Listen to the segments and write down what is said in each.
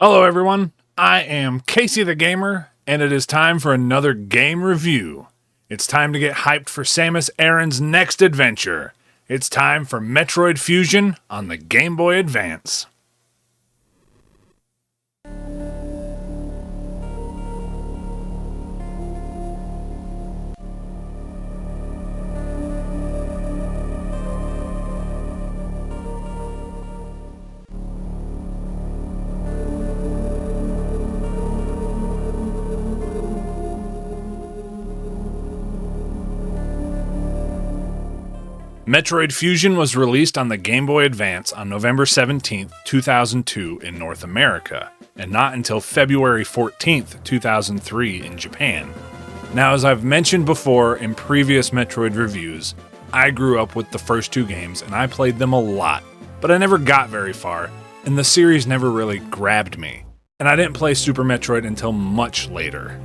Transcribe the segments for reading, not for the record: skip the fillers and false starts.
Hello everyone, I am Casey the Gamer, and it is time for another game review. It's time to get hyped for Samus Aran's next adventure. It's time for Metroid Fusion on the Gameboy Advance. Metroid Fusion was released on the Game Boy Advance on November 17, 2002 in North America, and not until February 14, 2003 in Japan. Now, as I've mentioned before in previous Metroid reviews, I grew up with the first two games and I played them a lot, but I never got very far, and the series never really grabbed me, and I didn't play Super Metroid until much later.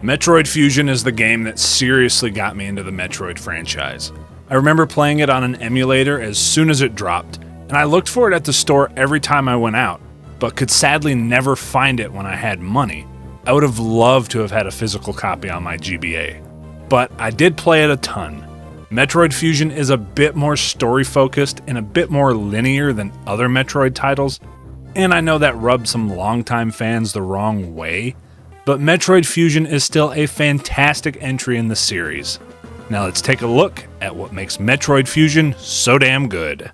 Metroid Fusion is the game that seriously got me into the Metroid franchise. I remember playing it on an emulator as soon as it dropped, and I looked for it at the store every time I went out, but could sadly never find it when I had money. I would have loved to have had a physical copy on my GBA, but I did play it a ton. Metroid Fusion is a bit more story-focused and a bit more linear than other Metroid titles, and I know that rubbed some longtime fans the wrong way, but Metroid Fusion is still a fantastic entry in the series. Now let's take a look at what makes Metroid Fusion so damn good.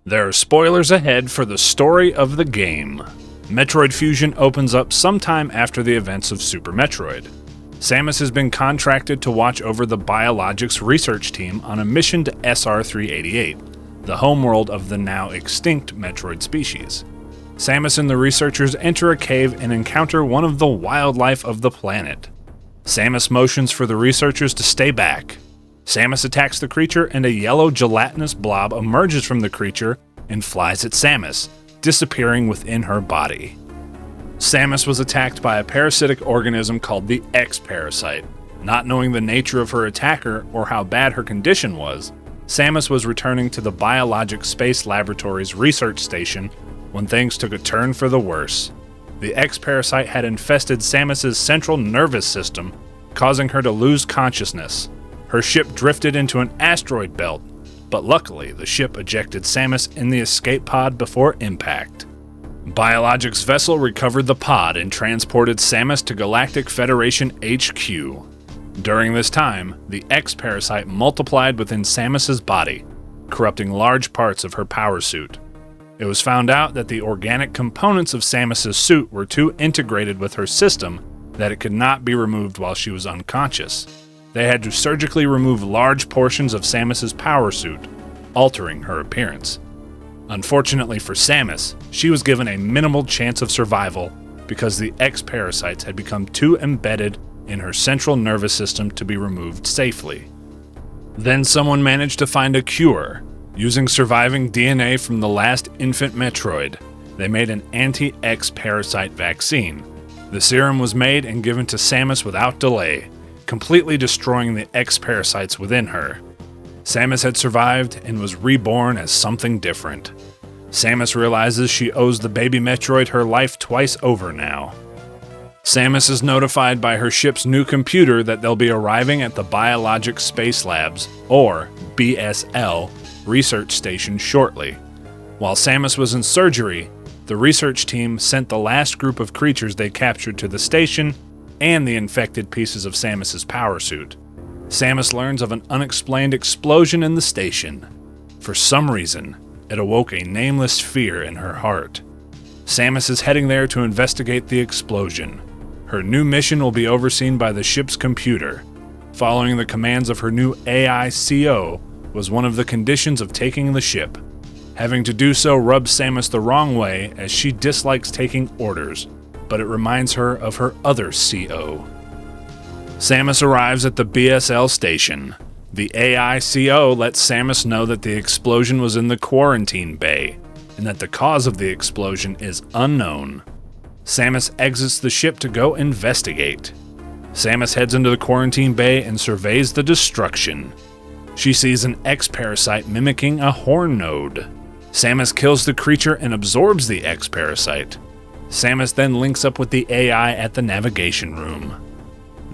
There are spoilers ahead for the story of the game. Metroid Fusion opens up sometime after the events of Super Metroid. Samus has been contracted to watch over the biologics research team on a mission to SR-388, the homeworld of the now extinct Metroid species. Samus and the researchers enter a cave and encounter one of the wildlife of the planet. Samus motions for the researchers to stay back. Samus attacks the creature and a yellow gelatinous blob emerges from the creature and flies at Samus, disappearing within her body. Samus was attacked by a parasitic organism called the X-Parasite. Not knowing the nature of her attacker or how bad her condition was, Samus was returning to the Biologic Space Laboratory's research station when things took a turn for the worse. The X-Parasite had infested Samus's central nervous system, causing her to lose consciousness. Her ship drifted into an asteroid belt, but luckily the ship ejected Samus in the escape pod before impact. Biologic's vessel recovered the pod and transported Samus to Galactic Federation HQ. During this time, the X-Parasite multiplied within Samus's body, corrupting large parts of her power suit. It was found out that the organic components of Samus's suit were too integrated with her system that it could not be removed while she was unconscious. They had to surgically remove large portions of Samus's power suit, altering her appearance. Unfortunately for Samus, she was given a minimal chance of survival because the X-Parasites had become too embedded in her central nervous system to be removed safely. Then someone managed to find a cure. Using surviving DNA from the last infant Metroid, they made an anti-X-Parasite vaccine. The serum was made and given to Samus without delay, completely destroying the X-Parasites within her. Samus had survived and was reborn as something different. Samus realizes she owes the baby Metroid her life twice over now. Samus is notified by her ship's new computer that they'll be arriving at the Biologic Space Labs, or BSL, research station shortly. While Samus was in surgery, the research team sent the last group of creatures they captured to the station and the infected pieces of Samus's power suit. Samus learns of an unexplained explosion in the station. For some reason, it awoke a nameless fear in her heart. Samus is heading there to investigate the explosion. Her new mission will be overseen by the ship's computer. Following the commands of her new AI CO was one of the conditions of taking the ship. Having to do so rubs Samus the wrong way as she dislikes taking orders, but it reminds her of her other CO. Samus arrives at the BSL station. The AI CO lets Samus know that the explosion was in the quarantine bay, and that the cause of the explosion is unknown. Samus exits the ship to go investigate. Samus heads into the quarantine bay and surveys the destruction. She sees an X-parasite mimicking a horn node. Samus kills the creature and absorbs the X-parasite. Samus then links up with the AI at the navigation room.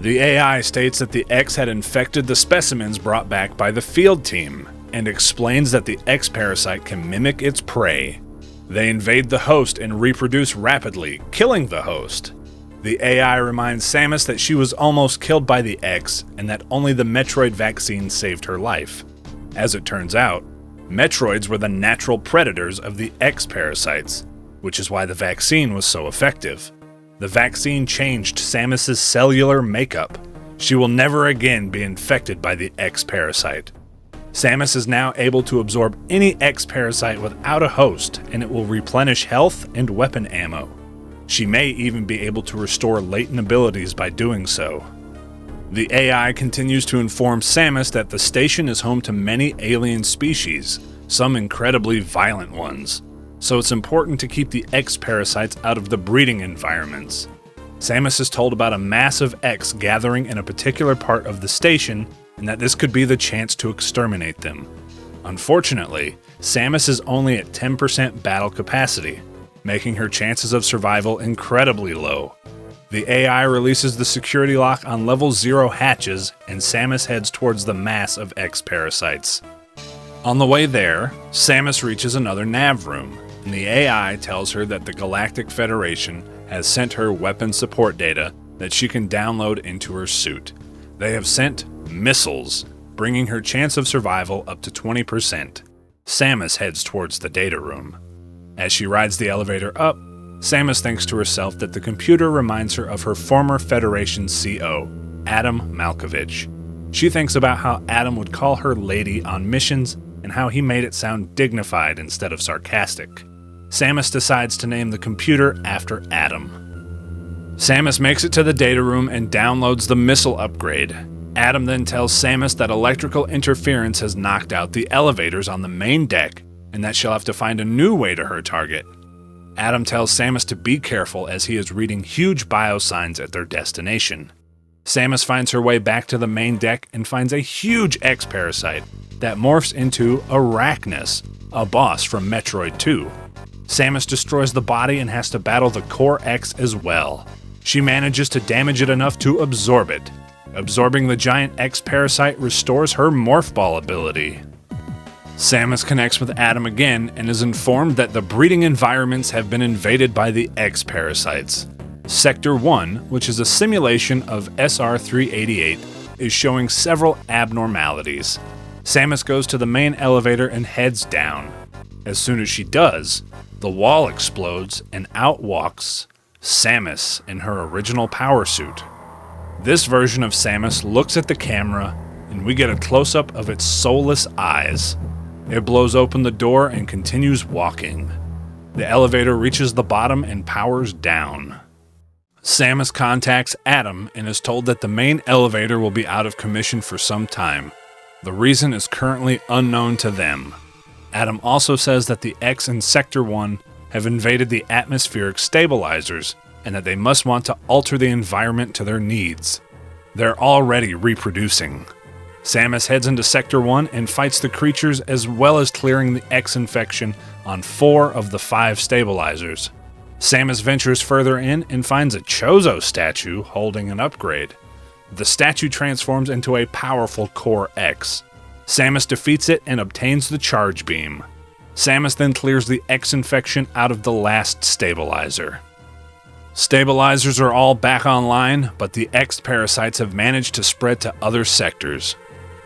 The AI states that the X had infected the specimens brought back by the field team, and explains that the X-parasite can mimic its prey. They invade the host and reproduce rapidly, killing the host. The AI reminds Samus that she was almost killed by the X, and that only the Metroid vaccine saved her life. As it turns out, Metroids were the natural predators of the X-parasites, which is why the vaccine was so effective. The vaccine changed Samus's cellular makeup. She will never again be infected by the X-parasite. Samus is now able to absorb any X-parasite without a host, and it will replenish health and weapon ammo. She may even be able to restore latent abilities by doing so. The AI continues to inform Samus that the station is home to many alien species, some incredibly violent ones, so it's important to keep the X-parasites out of the breeding environments. Samus is told about a massive X gathering in a particular part of the station, and that this could be the chance to exterminate them. Unfortunately, Samus is only at 10% battle capacity, making her chances of survival incredibly low. The AI releases the security lock on level 0 hatches, and Samus heads towards the mass of X-parasites. On the way there, Samus reaches another nav room, and the AI tells her that the Galactic Federation has sent her weapon support data that she can download into her suit. They have sent missiles, bringing her chance of survival up to 20%. Samus heads towards the data room. As she rides the elevator up, Samus thinks to herself that the computer reminds her of her former Federation CO, Adam Malkovich. She thinks about how Adam would call her lady on missions and how he made it sound dignified instead of sarcastic. Samus decides to name the computer after Adam. Samus makes it to the data room and downloads the missile upgrade. Adam then tells Samus that electrical interference has knocked out the elevators on the main deck, and that she'll have to find a new way to her target. Adam tells Samus to be careful as he is reading huge biosigns at their destination. Samus finds her way back to the main deck and finds a huge X-parasite that morphs into Arachnus, a boss from Metroid 2. Samus destroys the body and has to battle the Core X as well. She manages to damage it enough to absorb it. Absorbing the giant X-parasite restores her Morph Ball ability. Samus connects with Adam again and is informed that the breeding environments have been invaded by the X-parasites. Sector 1, which is a simulation of SR-388, is showing several abnormalities. Samus goes to the main elevator and heads down. As soon as she does, the wall explodes and out walks Samus in her original power suit. This version of Samus looks at the camera, and we get a close-up of its soulless eyes. It blows open the door and continues walking. The elevator reaches the bottom and powers down. Samus contacts Adam and is told that the main elevator will be out of commission for some time. The reason is currently unknown to them. Adam also says that the X in Sector 1 have invaded the atmospheric stabilizers, and that they must want to alter the environment to their needs. They're already reproducing. Samus heads into Sector 1 and fights the creatures as well as clearing the X infection on 4 of the 5 stabilizers. Samus ventures further in and finds a Chozo statue holding an upgrade. The statue transforms into a powerful Core X. Samus defeats it and obtains the Charge Beam. Samus then clears the X infection out of the last stabilizer. Stabilizers are all back online, but the X-parasites have managed to spread to other sectors.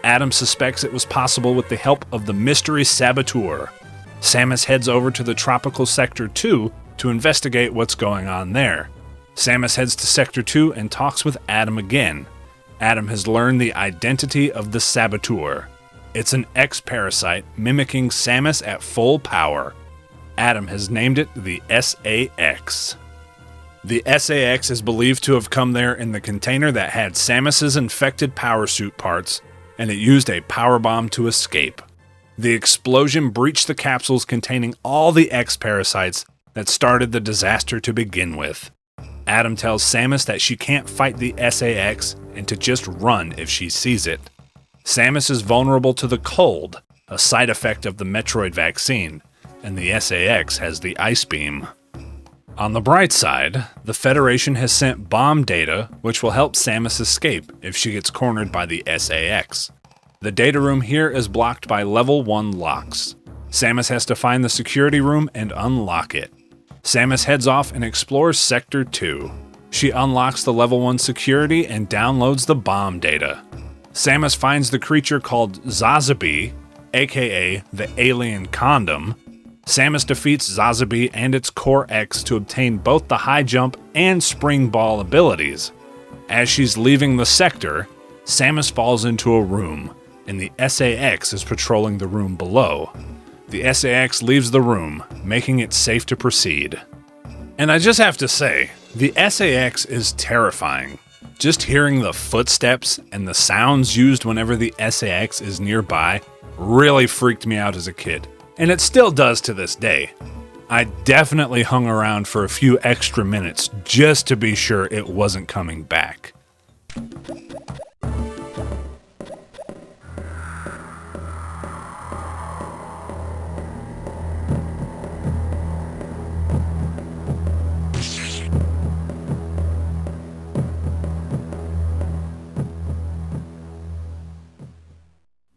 Adam suspects it was possible with the help of the mystery saboteur. Samus heads over to the tropical Sector 2 to investigate what's going on there. Samus heads to Sector 2 and talks with Adam again. Adam has learned the identity of the saboteur. It's an X-parasite mimicking Samus at full power. Adam has named it the SAX. The SAX is believed to have come there in the container that had Samus's infected power suit parts, and it used a power bomb to escape. The explosion breached the capsules containing all the X-parasites that started the disaster to begin with. Adam tells Samus that she can't fight the SAX and to just run if she sees it. Samus is vulnerable to the cold, a side effect of the Metroid vaccine, and the SAX has the Ice Beam. On the bright side, the Federation has sent bomb data which will help Samus escape if she gets cornered by the SAX. The data room here is blocked by level 1 locks. Samus has to find the security room and unlock it. Samus heads off and explores Sector 2. She unlocks the level 1 security and downloads the bomb data. Samus finds the creature called Zazabi, aka the Alien Condom. Samus defeats Zazabi and its Core X to obtain both the high jump and spring ball abilities. As she's leaving the sector, Samus falls into a room, and the SAX is patrolling the room below. The SAX leaves the room, making it safe to proceed. And I just have to say, the SAX is terrifying. Just hearing the footsteps and the sounds used whenever the SAX is nearby really freaked me out as a kid, and it still does to this day. I definitely hung around for a few extra minutes just to be sure it wasn't coming back.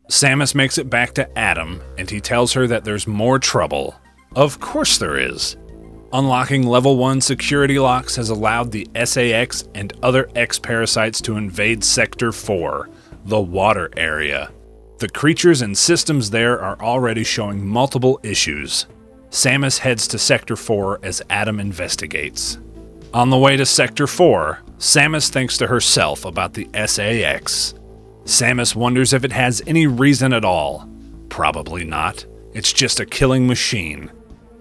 Samus makes it back to Adam, and he tells her that there's more trouble. Of course there is. Unlocking level 1 security locks has allowed the SAX and other X-parasites to invade Sector 4, the water area. The creatures and systems there are already showing multiple issues. Samus heads to Sector 4 as Adam investigates. On the way to Sector 4, Samus thinks to herself about the SAX. Samus wonders if it has any reason at all. Probably not. It's just a killing machine.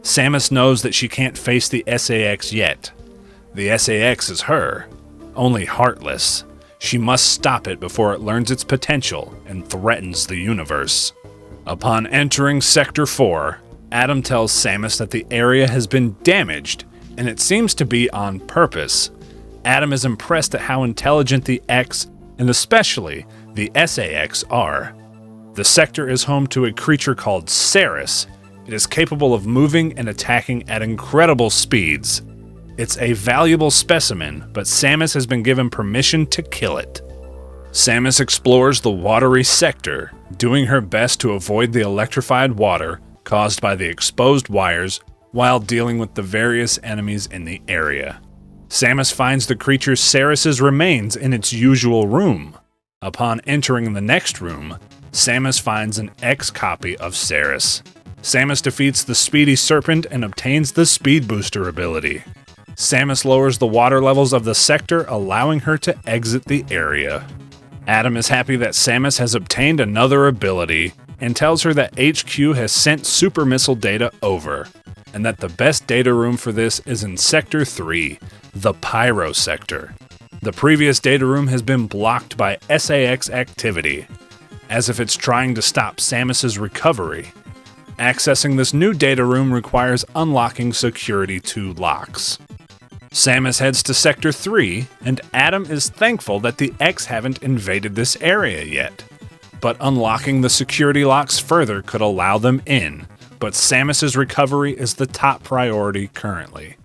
Samus knows that she can't face the SAX yet. The SAX is her, only heartless. She must stop it before it learns its potential and threatens the universe. Upon entering Sector 4, Adam tells Samus that the area has been damaged, and it seems to be on purpose. Adam is impressed at how intelligent the X, and especially the SAX, are. The sector is home to a creature called Saris. It is capable of moving and attacking at incredible speeds. It's a valuable specimen, but Samus has been given permission to kill it. Samus explores the watery sector, doing her best to avoid the electrified water caused by the exposed wires while dealing with the various enemies in the area. Samus finds the creature Saris's remains in its usual room. Upon entering the next room, Samus finds an X copy of Saris. Samus defeats the Speedy Serpent and obtains the Speed Booster ability. Samus lowers the water levels of the sector, allowing her to exit the area. Adam is happy that Samus has obtained another ability, and tells her that HQ has sent super missile data over, and that the best data room for this is in Sector 3, the Pyro Sector. The previous data room has been blocked by SAX activity, as if it's trying to stop Samus's recovery. Accessing this new data room requires unlocking Security 2 locks. Samus heads to Sector 3, and Adam is thankful that the X haven't invaded this area yet. But unlocking the security locks further could allow them in, but Samus's recovery is the top priority currently.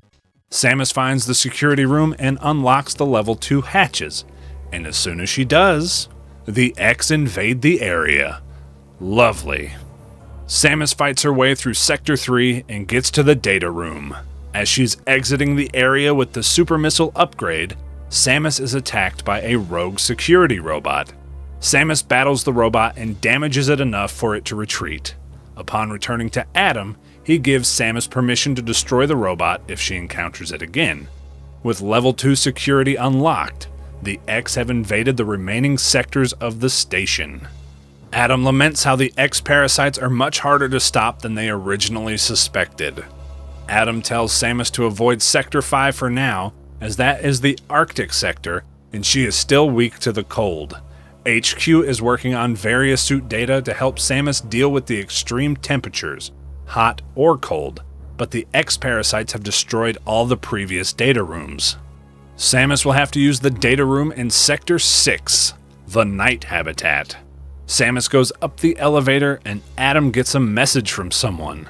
Samus finds the security room and unlocks the level 2 hatches, and as soon as she does, the X invade the area. Lovely. Samus fights her way through Sector 3 and gets to the data room. As she's exiting the area with the super missile upgrade, Samus is attacked by a rogue security robot. Samus battles the robot and damages it enough for it to retreat. Upon returning to Adam, he gives Samus permission to destroy the robot if she encounters it again. With level 2 security unlocked, the X have invaded the remaining sectors of the station. Adam laments how the X-parasites are much harder to stop than they originally suspected. Adam tells Samus to avoid Sector 5 for now, as that is the Arctic sector, and she is still weak to the cold. HQ is working on various suit data to help Samus deal with the extreme temperatures, hot or cold, but the X-parasites have destroyed all the previous data rooms. Samus will have to use the data room in Sector 6, the Night Habitat. Samus goes up the elevator and Adam gets a message from someone.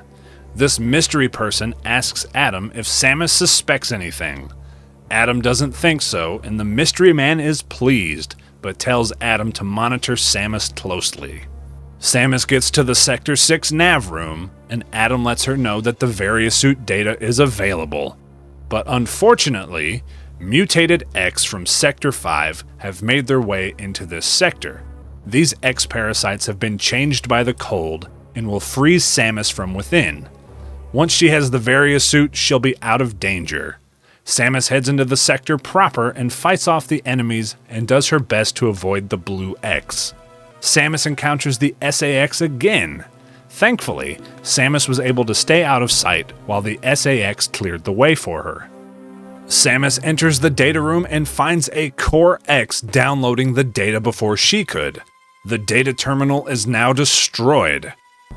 This mystery person asks Adam if Samus suspects anything. Adam doesn't think so, and the mystery man is pleased, but tells Adam to monitor Samus closely. Samus gets to the Sector 6 nav room, and Adam lets her know that the Variasuit data is available. But unfortunately, mutated X from Sector 5 have made their way into this sector. These X parasites have been changed by the cold and will freeze Samus from within. Once she has the Variasuit, she'll be out of danger. Samus heads into the sector proper and fights off the enemies and does her best to avoid the blue X. Samus encounters the SAX again. Thankfully, Samus was able to stay out of sight while the SAX cleared the way for her. Samus enters the data room and finds a Core X downloading the data before she could. The data terminal is now destroyed.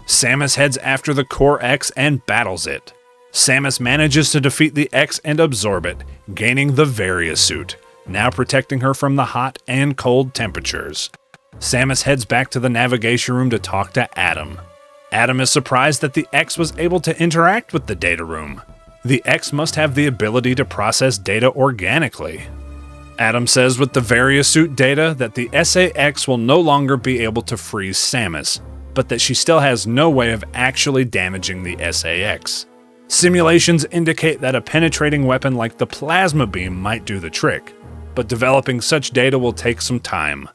Samus heads after the Core X and battles it. Samus manages to defeat the X and absorb it, gaining the Variasuit, now protecting her from the hot and cold temperatures. Samus heads back to the navigation room to talk to Adam. Adam is surprised that the X was able to interact with the data room. The X must have the ability to process data organically. Adam says with the Variasuit data that the SAX will no longer be able to freeze Samus, but that she still has no way of actually damaging the SAX. Simulations indicate that a penetrating weapon like the plasma beam might do the trick, but developing such data will take some time.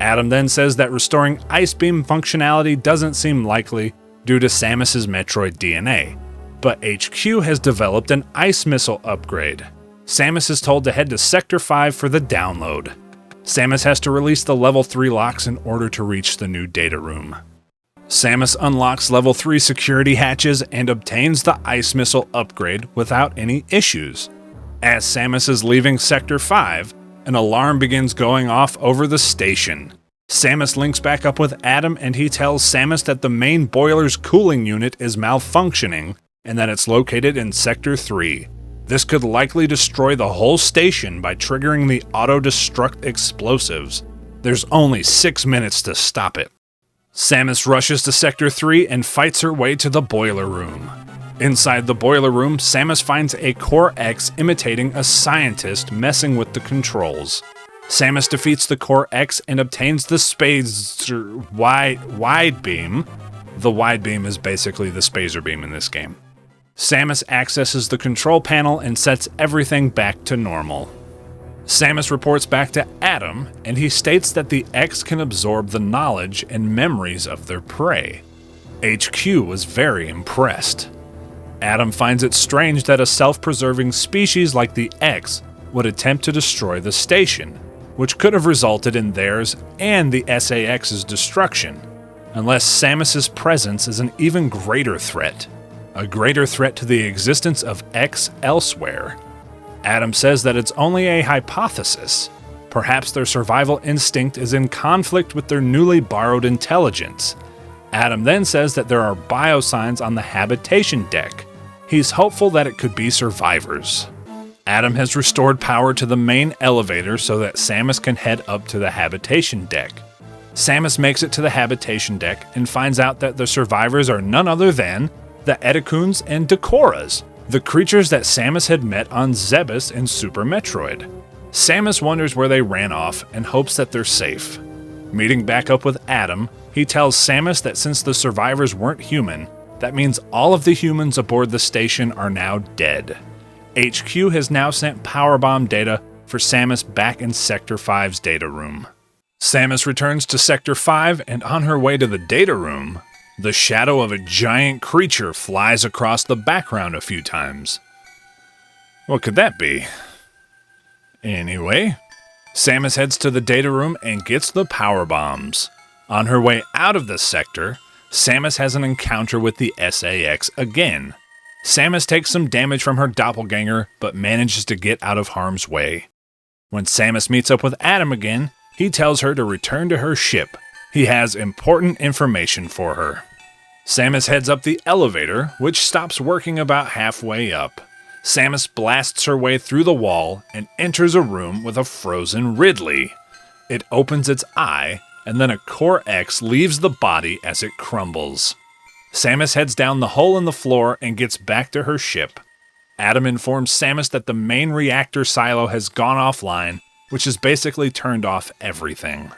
Adam then says that restoring Ice Beam functionality doesn't seem likely due to Samus's Metroid DNA, but HQ has developed an Ice Missile upgrade. Samus is told to head to Sector 5 for the download. Samus has to release the Level 3 locks in order to reach the new data room. Samus unlocks Level 3 security hatches and obtains the Ice Missile upgrade without any issues. As Samus is leaving Sector 5, an alarm begins going off over the station. Samus links back up with Adam and he tells Samus that the main boiler's cooling unit is malfunctioning and that it's located in Sector 3. This could likely destroy the whole station by triggering the auto-destruct explosives. There's only 6 minutes to stop it. Samus rushes to Sector 3 and fights her way to the boiler room. Inside the boiler room, Samus finds a Core X imitating a scientist messing with the controls. Samus defeats the Core X and obtains the wide beam. The wide beam is basically the spacer beam in this game. Samus accesses the control panel and sets everything back to normal. Samus reports back to Adam, and he states that the X can absorb the knowledge and memories of their prey. HQ was very impressed. Adam finds it strange that a self-preserving species like the X would attempt to destroy the station, which could have resulted in theirs and the SAX's destruction, unless Samus's presence is an even greater threat. A greater threat to the existence of X elsewhere. Adam says that it's only a hypothesis. Perhaps their survival instinct is in conflict with their newly borrowed intelligence. Adam then says that there are biosigns on the habitation deck. He's hopeful that it could be survivors. Adam has restored power to the main elevator so that Samus can head up to the habitation deck. Samus makes it to the habitation deck and finds out that the survivors are none other than the Edecuns and Decoras, the creatures that Samus had met on Zebes in Super Metroid. Samus wonders where they ran off and hopes that they're safe. Meeting back up with Adam, he tells Samus that since the survivors weren't human, that means all of the humans aboard the station are now dead. HQ has now sent powerbomb data for Samus back in Sector 5's data room. Samus returns to Sector 5, and on her way to the data room, the shadow of a giant creature flies across the background a few times. What could that be? Anyway, Samus heads to the data room and gets the power bombs. On her way out of the sector, Samus has an encounter with the SAX again. Samus takes some damage from her doppelganger, but manages to get out of harm's way. When Samus meets up with Adam again, he tells her to return to her ship. He has important information for her. Samus heads up the elevator, which stops working about halfway up. Samus blasts her way through the wall and enters a room with a frozen Ridley. It opens its eye, and then a Core X leaves the body as it crumbles. Samus heads down the hole in the floor and gets back to her ship. Adam informs Samus that the main reactor silo has gone offline, which has basically turned off everything.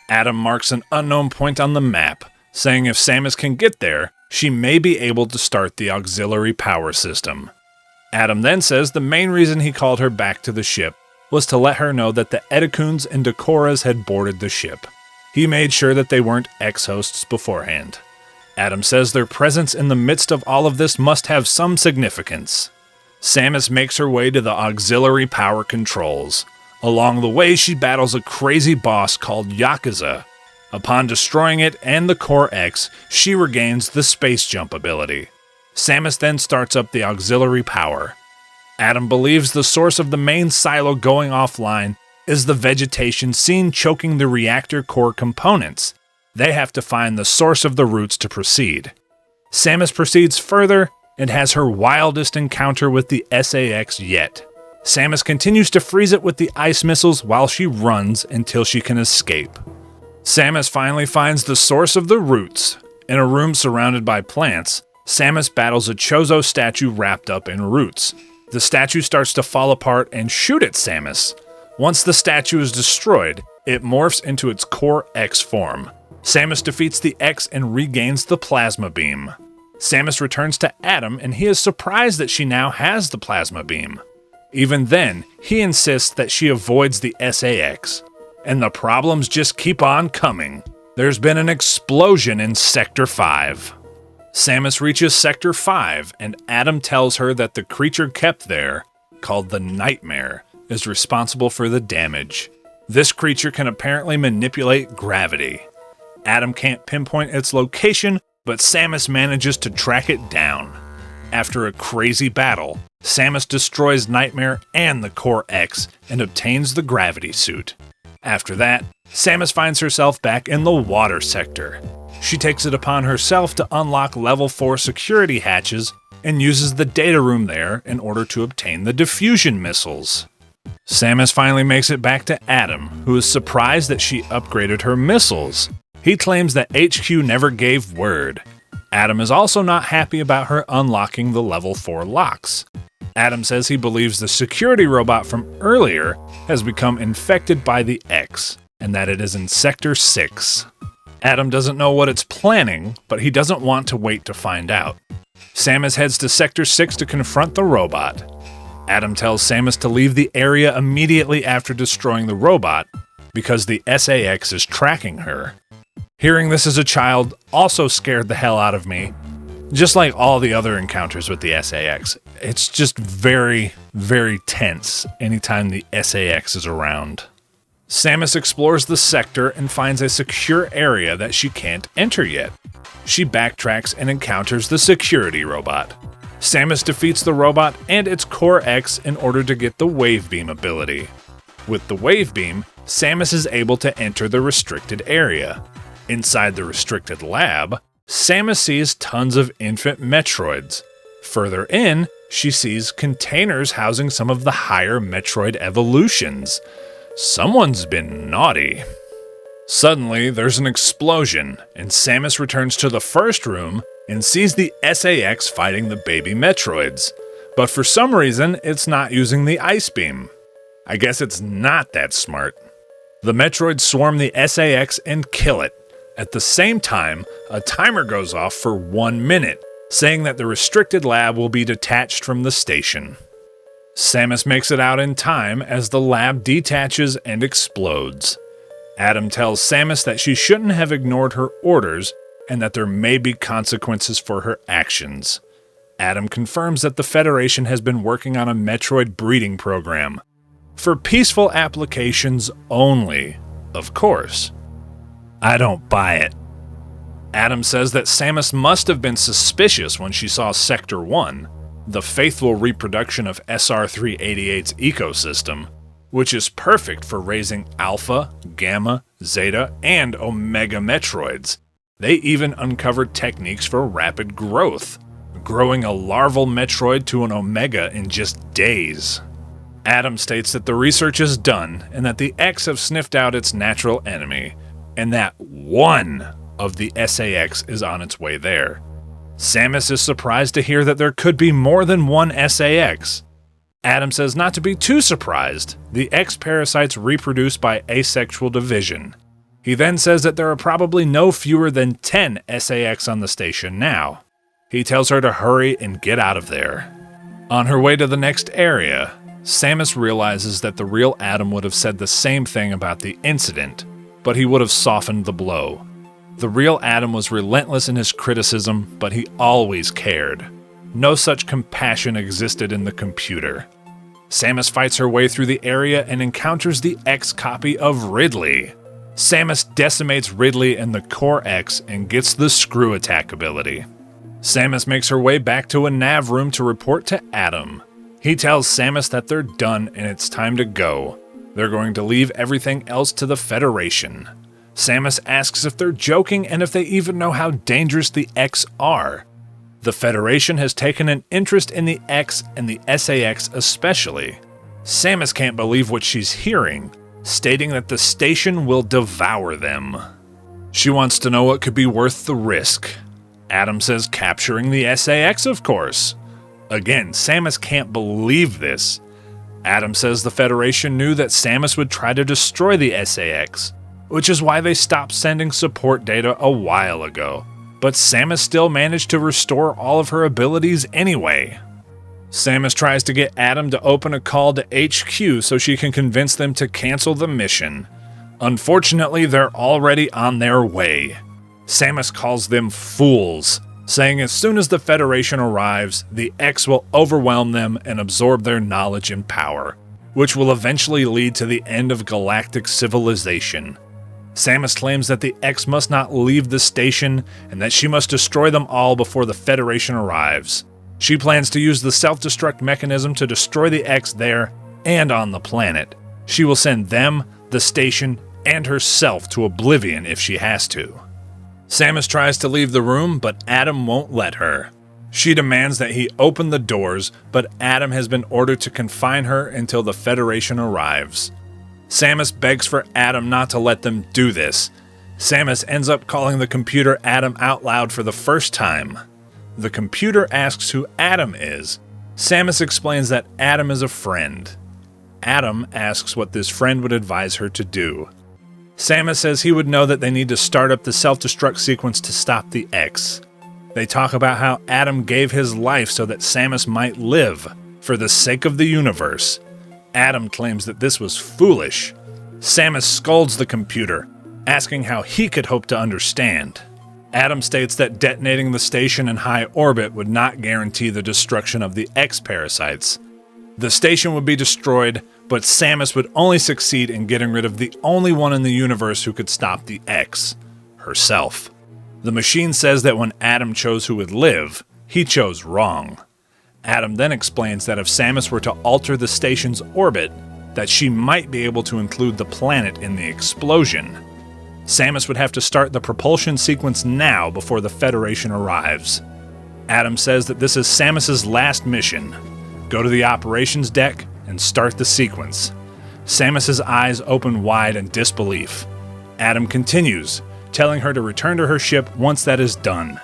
Adam marks an unknown point on the map, saying if Samus can get there, she may be able to start the auxiliary power system. Adam then says the main reason he called her back to the ship was to let her know that the Edecuns and Decoras had boarded the ship. He made sure that they weren't ex-hosts beforehand. Adam says their presence in the midst of all of this must have some significance. Samus makes her way to the auxiliary power controls. Along the way, she battles a crazy boss called Yakuza. Upon destroying it and the Core X, she regains the space jump ability. Samus then starts up the auxiliary power. Adam believes the source of the main silo going offline is the vegetation seen choking the reactor core components. They have to find the source of the roots to proceed. Samus proceeds further and has her wildest encounter with the SAX yet. Samus continues to freeze it with the ice missiles while she runs until she can escape. Samus finally finds the source of the roots. In a room surrounded by plants, Samus battles a Chozo statue wrapped up in roots. The statue starts to fall apart and shoot at Samus. Once the statue is destroyed, it morphs into its Core X form. Samus defeats the X and regains the plasma beam. Samus returns to Adam and he is surprised that she now has the plasma beam. Even then, he insists that she avoids the SAX. And the problems just keep on coming. There's been an explosion in Sector 5. Samus reaches Sector 5, and Adam tells her that the creature kept there, called the Nightmare, is responsible for the damage. This creature can apparently manipulate gravity. Adam can't pinpoint its location, but Samus manages to track it down. After a crazy battle, Samus destroys Nightmare and the Core X and obtains the gravity suit. After that, Samus finds herself back in the water sector. She takes it upon herself to unlock level 4 security hatches and uses the data room there in order to obtain the diffusion missiles. Samus finally makes it back to Adam, who is surprised that she upgraded her missiles. He claims that HQ never gave word. Adam is also not happy about her unlocking the level 4 locks. Adam says he believes the security robot from earlier has become infected by the X, and that it is in Sector 6. Adam doesn't know what it's planning, but he doesn't want to wait to find out. Samus heads to Sector 6 to confront the robot. Adam tells Samus to leave the area immediately after destroying the robot, because the SAX is tracking her. Hearing this as a child also scared the hell out of me. Just like all the other encounters with the SAX, it's just very, very tense anytime the SAX is around. Samus explores the sector and finds a secure area that she can't enter yet. She backtracks and encounters the security robot. Samus defeats the robot and its Core X in order to get the Wave Beam ability. With the Wave Beam, Samus is able to enter the restricted area. Inside the restricted lab, Samus sees tons of infant Metroids. Further in, she sees containers housing some of the higher Metroid evolutions. Someone's been naughty. Suddenly, there's an explosion, and Samus returns to the first room and sees the SAX fighting the baby Metroids. But for some reason, it's not using the Ice Beam. I guess it's not that smart. The Metroids swarm the SAX and kill it. At the same time, a timer goes off for 1 minute, saying that the restricted lab will be detached from the station. Samus makes it out in time as the lab detaches and explodes. Adam tells Samus that she shouldn't have ignored her orders and that there may be consequences for her actions. Adam confirms that the Federation has been working on a Metroid breeding program. For peaceful applications only, of course. I don't buy it. Adam says that Samus must have been suspicious when she saw Sector 1, the faithful reproduction of SR-388's ecosystem, which is perfect for raising Alpha, Gamma, Zeta, and Omega Metroids. They even uncovered techniques for rapid growth, growing a larval Metroid to an Omega in just days. Adam states that the research is done and that the X have sniffed out its natural enemy. and that one of the SAX is on its way there. Samus is surprised to hear that there could be more than one SAX. Adam says not to be too surprised. The X parasites reproduce by asexual division. He then says that there are probably no fewer than 10 SAX on the station now. He tells her to hurry and get out of there. On her way to the next area, Samus realizes that the real Adam would have said the same thing about the incident, but he would have softened the blow. The real Adam was relentless in his criticism, but he always cared. No such compassion existed in the computer. Samus fights her way through the area and encounters the X copy of Ridley. Samus decimates Ridley and the Core X and gets the Screw Attack ability. Samus makes her way back to a nav room to report to Adam. He tells Samus that they're done and it's time to go. They're going to leave everything else to the Federation. Samus asks if they're joking and if they even know how dangerous the X are. The Federation has taken an interest in the X and the SAX especially. Samus can't believe what she's hearing, stating that the station will devour them. She wants to know what could be worth the risk. Adam says capturing the SAX, of course. Again, Samus can't believe this. Adam says the Federation knew that Samus would try to destroy the SAX, which is why they stopped sending support data a while ago. But Samus still managed to restore all of her abilities anyway. Samus tries to get Adam to open a call to HQ so she can convince them to cancel the mission. Unfortunately, they're already on their way. Samus calls them fools, saying as soon as the Federation arrives, the X will overwhelm them and absorb their knowledge and power, which will eventually lead to the end of galactic civilization. Samus claims that the X must not leave the station and that she must destroy them all before the Federation arrives. She plans to use the self-destruct mechanism to destroy the X there and on the planet. She will send them, the station, and herself to oblivion if she has to. Samus tries to leave the room, but Adam won't let her. She demands that he open the doors, but Adam has been ordered to confine her until the Federation arrives. Samus begs for Adam not to let them do this. Samus ends up calling the computer Adam out loud for the first time. The computer asks who Adam is. Samus explains that Adam is a friend. Adam asks what this friend would advise her to do. Samus says he would know that they need to start up the self-destruct sequence to stop the X. They talk about how Adam gave his life so that Samus might live, for the sake of the universe. Adam claims that this was foolish. Samus scolds the computer, asking how he could hope to understand. Adam states that detonating the station in high orbit would not guarantee the destruction of the X parasites. The station would be destroyed, but Samus would only succeed in getting rid of the only one in the universe who could stop the X, herself. The machine says that when Adam chose who would live, he chose wrong. Adam then explains that if Samus were to alter the station's orbit, that she might be able to include the planet in the explosion. Samus would have to start the propulsion sequence now before the Federation arrives. Adam says that this is Samus's last mission. Go to the operations deck and start the sequence. Samus's eyes open wide in disbelief. Adam continues, telling her to return to her ship once that is done.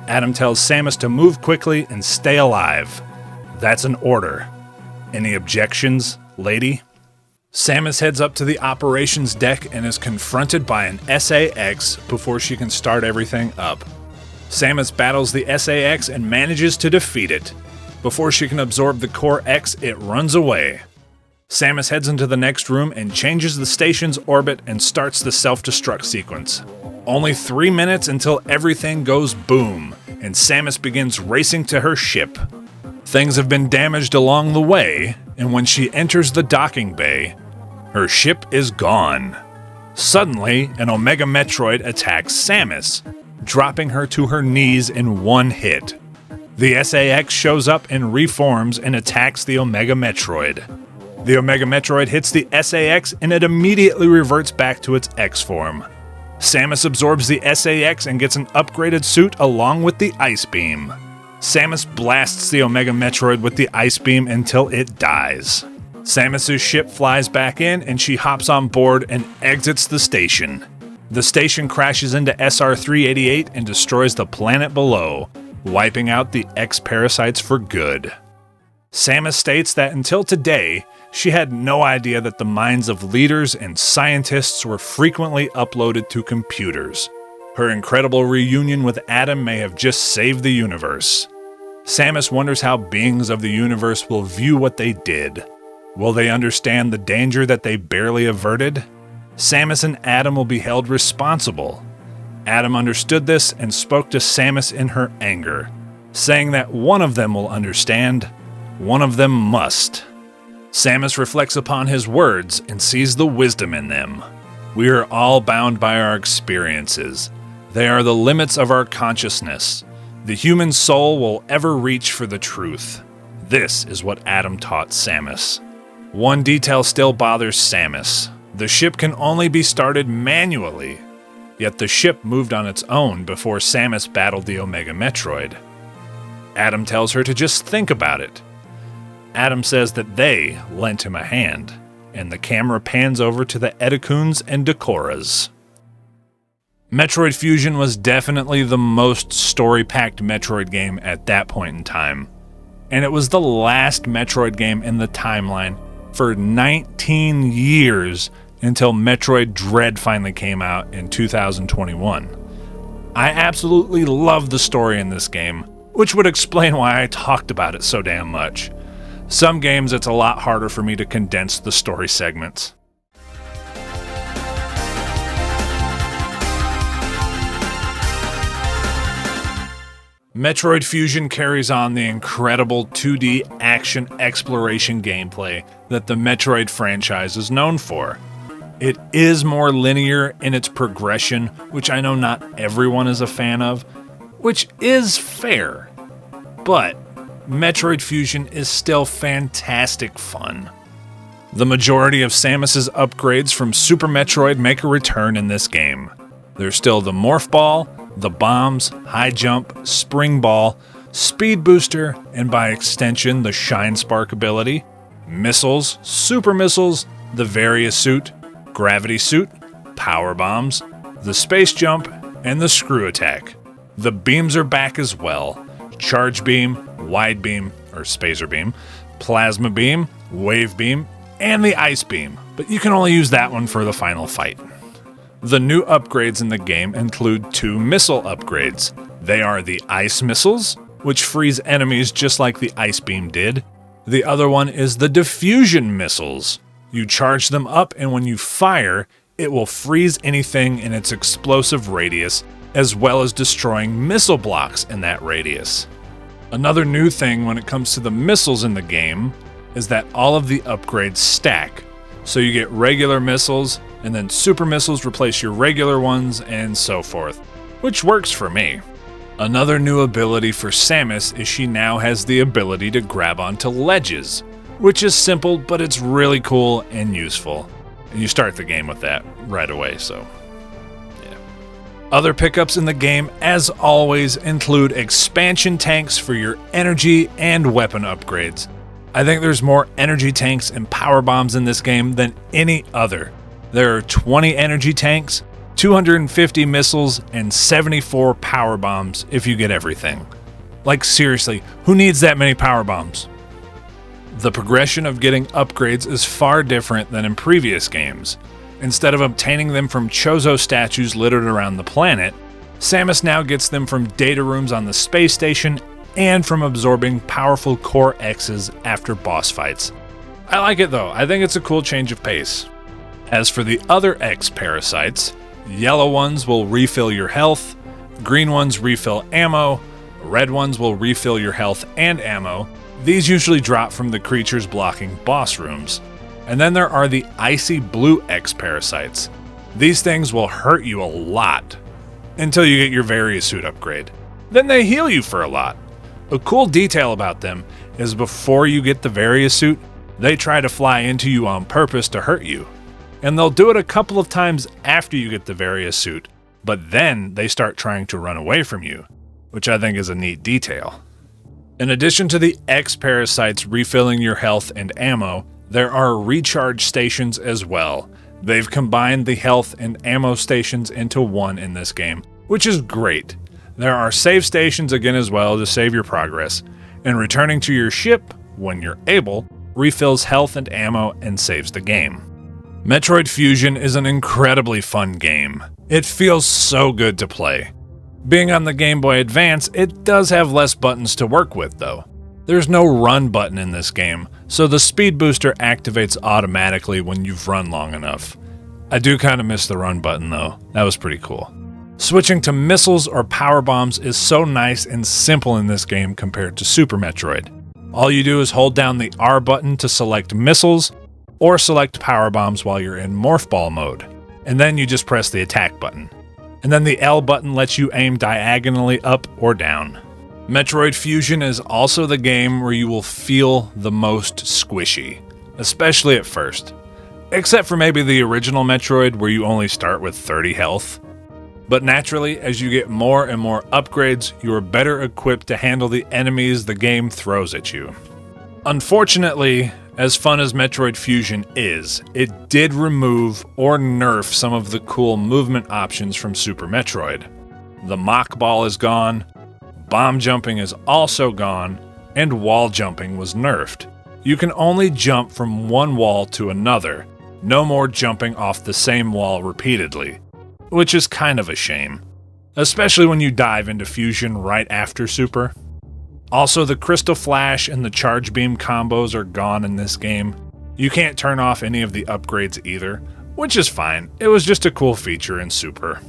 Adam tells Samus to move quickly and stay alive. That's an order. Any objections, lady? Samus heads up to the operations deck and is confronted by an SAX before she can start everything up. Samus battles the SAX and manages to defeat it. Before she can absorb the Core X, it runs away. Samus heads into the next room and changes the station's orbit and starts the self-destruct sequence. Only 3 minutes until everything goes boom, and Samus begins racing to her ship. Things have been damaged along the way, and when she enters the docking bay, her ship is gone. Suddenly, an Omega Metroid attacks Samus, dropping her to her knees in one hit. The SAX shows up and reforms and attacks the Omega Metroid. The Omega Metroid hits the SAX and it immediately reverts back to its X form. Samus absorbs the SAX and gets an upgraded suit along with the Ice Beam. Samus blasts the Omega Metroid with the Ice Beam until it dies. Samus's ship flies back in and she hops on board and exits the station. The station crashes into SR-388 and destroys the planet below, wiping out the X-parasites for good. Samus states that until today, she had no idea that the minds of leaders and scientists were frequently uploaded to computers. Her incredible reunion with Adam may have just saved the universe. Samus wonders how beings of the universe will view what they did. Will they understand the danger that they barely averted? Samus and Adam will be held responsible. Adam understood this and spoke to Samus in her anger, saying that one of them will understand, one of them must. Samus reflects upon his words and sees the wisdom in them. We are all bound by our experiences. They are the limits of our consciousness. The human soul will ever reach for the truth. This is what Adam taught Samus. One detail still bothers Samus. The ship can only be started manually, yet the ship moved on its own before Samus battled the Omega Metroid. Adam tells her to just think about it. Adam says that they lent him a hand, and the camera pans over to the Edakuns and Decoras. Metroid Fusion was definitely the most story-packed Metroid game at that point in time, and it was the last Metroid game in the timeline for 19 years until Metroid Dread finally came out in 2021. I absolutely love the story in this game, which would explain why I talked about it so damn much. Some games it's a lot harder for me to condense the story segments. Metroid Fusion carries on the incredible 2D action exploration gameplay that the Metroid franchise is known for. It is more linear in its progression, which I know not everyone is a fan of, which is fair, but Metroid Fusion is still fantastic fun. The majority of Samus's upgrades from Super Metroid make a return in this game. There's still the Morph Ball, the bombs, high jump, spring ball, speed booster, and by extension the shine spark ability, missiles, super missiles, the Varia suit, gravity suit, power bombs, the space jump, and the screw attack. The beams are back as well. Charge beam, wide beam, or spacer beam, plasma beam, wave beam, and the ice beam, but you can only use that one for the final fight. The new upgrades in the game include 2 missile upgrades. They are the ice missiles, which freeze enemies just like the ice beam did. The other one is the diffusion missiles. You charge them up, and when you fire, it will freeze anything in its explosive radius, as well as destroying missile blocks in that radius. Another new thing when it comes to the missiles in the game is that all of the upgrades stack. So you get regular missiles, and then super missiles replace your regular ones, and so forth, which works for me. Another new ability for Samus is she now has the ability to grab onto ledges, which is simple, but it's really cool and useful. And you start the game with that right away, so yeah. Other pickups in the game, as always, include expansion tanks for your energy and weapon upgrades. I think there's more energy tanks and power bombs in this game than any other. There are 20 energy tanks, 250 missiles, and 74 power bombs if you get everything. Like seriously, who needs that many power bombs? The progression of getting upgrades is far different than in previous games. Instead of obtaining them from Chozo statues littered around the planet, Samus now gets them from data rooms on the space station and from absorbing powerful Core X's after boss fights. I like it though, I think it's a cool change of pace. As for the other X parasites, yellow ones will refill your health, green ones refill ammo, red ones will refill your health and ammo. These usually drop from the creatures blocking boss rooms. And then there are the icy blue X parasites. These things will hurt you a lot until you get your Varia suit upgrade. Then they heal you for a lot. A cool detail about them is before you get the Varia suit, they try to fly into you on purpose to hurt you. And they'll do it a couple of times after you get the Varia suit, but then they start trying to run away from you, which I think is a neat detail. In addition to the X parasites refilling your health and ammo, there are recharge stations as well. They've combined the health and ammo stations into one in this game, which is great. There are save stations again as well to save your progress, and returning to your ship, when you're able, refills health and ammo and saves the game. Metroid Fusion is an incredibly fun game. It feels so good to play. Being on the Game Boy Advance, it does have less buttons to work with though. There's no run button in this game, so the speed booster activates automatically when you've run long enough. I do kind of miss the run button though, that was pretty cool. Switching to missiles or power bombs is so nice and simple in this game compared to Super Metroid. All you do is hold down the R button to select missiles, or select power bombs while you're in Morph Ball mode, and then you just press the attack button. And then the L button lets you aim diagonally up or down. Metroid Fusion is also the game where you will feel the most squishy, especially at first. Except for maybe the original Metroid where you only start with 30 health. But naturally, as you get more and more upgrades, you are better equipped to handle the enemies the game throws at you. Unfortunately, as fun as Metroid Fusion is, it did remove or nerf some of the cool movement options from Super Metroid. The Mach Ball is gone, bomb jumping is also gone, and wall jumping was nerfed. You can only jump from one wall to another, no more jumping off the same wall repeatedly, which is kind of a shame, especially when you dive into Fusion right after Super. Also, the Crystal Flash and the Charge Beam combos are gone in this game. You can't turn off any of the upgrades either, which is fine. It was just a cool feature in Super.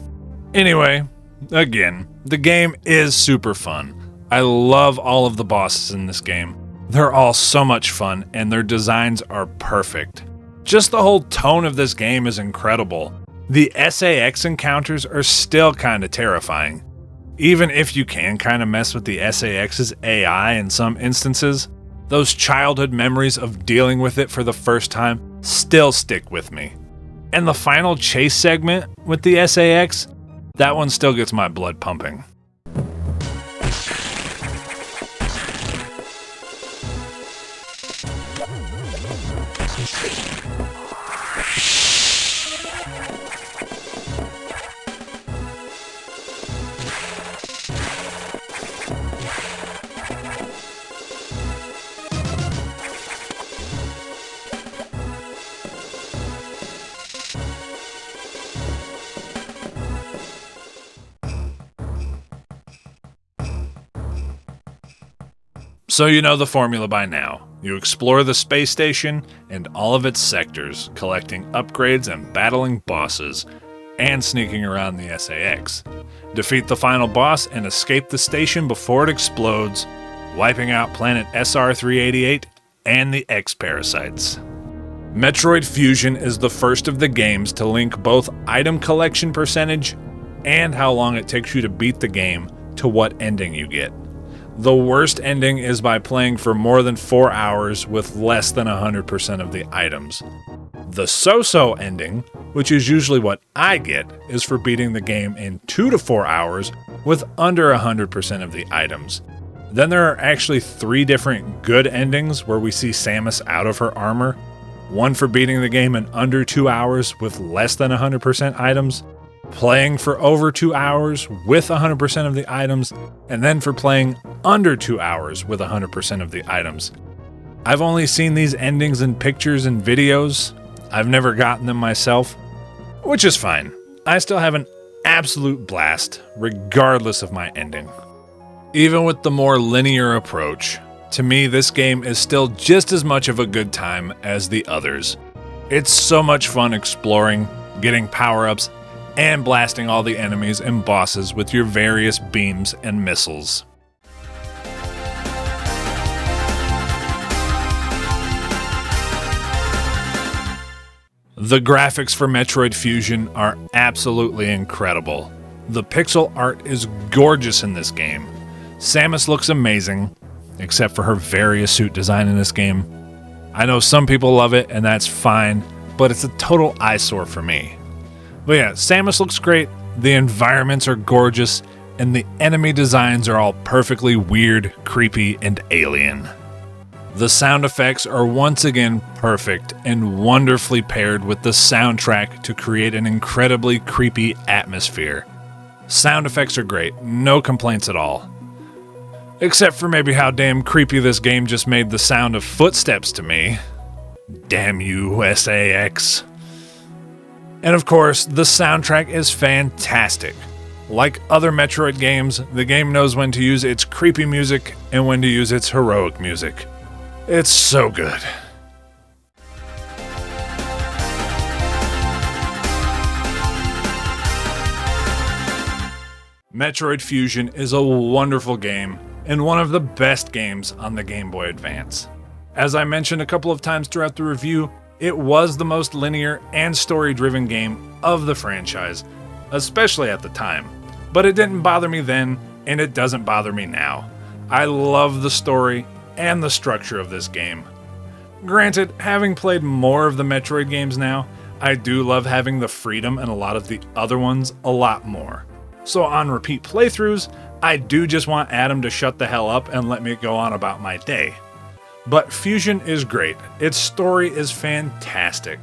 Anyway, again, the game is super fun. I love all of the bosses in this game. They're all so much fun, and their designs are perfect. Just the whole tone of this game is incredible. The SAX encounters are still kinda terrifying. Even if you can kind of mess with the SAX's AI in some instances, those childhood memories of dealing with it for the first time still stick with me. And the final chase segment with the SAX, that one still gets my blood pumping. So you know the formula by now. You explore the space station and all of its sectors, collecting upgrades and battling bosses, and sneaking around the SAX. Defeat the final boss and escape the station before it explodes, wiping out planet SR-388 and the X-Parasites. Metroid Fusion is the first of the games to link both item collection percentage and how long it takes you to beat the game to what ending you get. The worst ending is by playing for more than 4 hours with less than 100% of the items. The so-so ending, which is usually what I get, is for beating the game in 2 to 4 hours with under 100% of the items. Then there are actually 3 different good endings where we see Samus out of her armor. One for beating the game in under 2 hours with less than 100% items, playing for over 2 hours with 100% of the items, and then for playing under 2 hours with 100% of the items. I've only seen these endings in pictures and videos. I've never gotten them myself, which is fine. I still have an absolute blast, regardless of my ending. Even with the more linear approach, to me this game is still just as much of a good time as the others. It's so much fun exploring, getting power-ups, and blasting all the enemies and bosses with your various beams and missiles. The graphics for Metroid Fusion are absolutely incredible. The pixel art is gorgeous in this game. Samus looks amazing, except for her various suit design in this game. I know some people love it, and that's fine, but it's a total eyesore for me. But yeah, Samus looks great, the environments are gorgeous, and the enemy designs are all perfectly weird, creepy, and alien. The sound effects are once again perfect and wonderfully paired with the soundtrack to create an incredibly creepy atmosphere. Sound effects are great, no complaints at all. Except for maybe how damn creepy this game just made the sound of footsteps to me. Damn you, SAX. And of course, the soundtrack is fantastic. Like other Metroid games, the game knows when to use its creepy music and when to use its heroic music. It's so good. Metroid Fusion is a wonderful game and one of the best games on the Game Boy Advance. As I mentioned a couple of times throughout the review, it was the most linear and story-driven game of the franchise, especially at the time. But it didn't bother me then, and it doesn't bother me now. I love the story and the structure of this game. Granted, having played more of the Metroid games now, I do love having the freedom in a lot of the other ones a lot more. So on repeat playthroughs, I do just want Adam to shut the hell up and let me go on about my day. But Fusion is great. Its story is fantastic.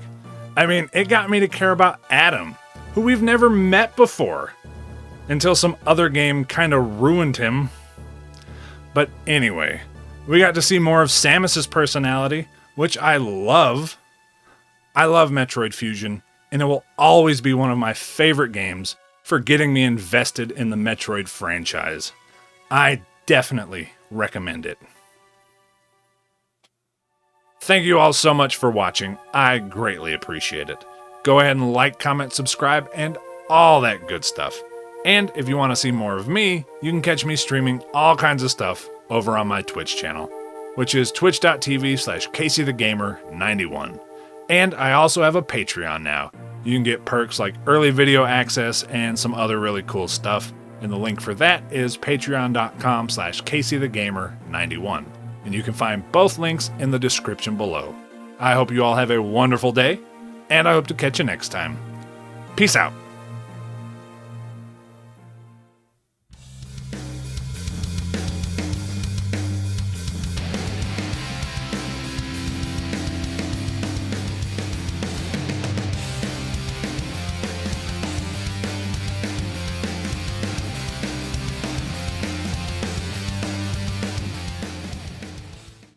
I mean, it got me to care about Adam, who we've never met before, until some other game kinda ruined him. But anyway, we got to see more of Samus's personality, which I love. I love Metroid Fusion, and it will always be one of my favorite games for getting me invested in the Metroid franchise. I definitely recommend it. Thank you all so much for watching. I greatly appreciate it. Go ahead and like, comment, subscribe, and all that good stuff. And if you want to see more of me, you can catch me streaming all kinds of stuff over on my Twitch channel, which is twitch.tv/CaseyTheGamer91. And I also have a Patreon now. You can get perks like early video access and some other really cool stuff. And the link for that is patreon.com/CaseyTheGamer91. And you can find both links in the description below. I hope you all have a wonderful day, and I hope to catch you next time. Peace out.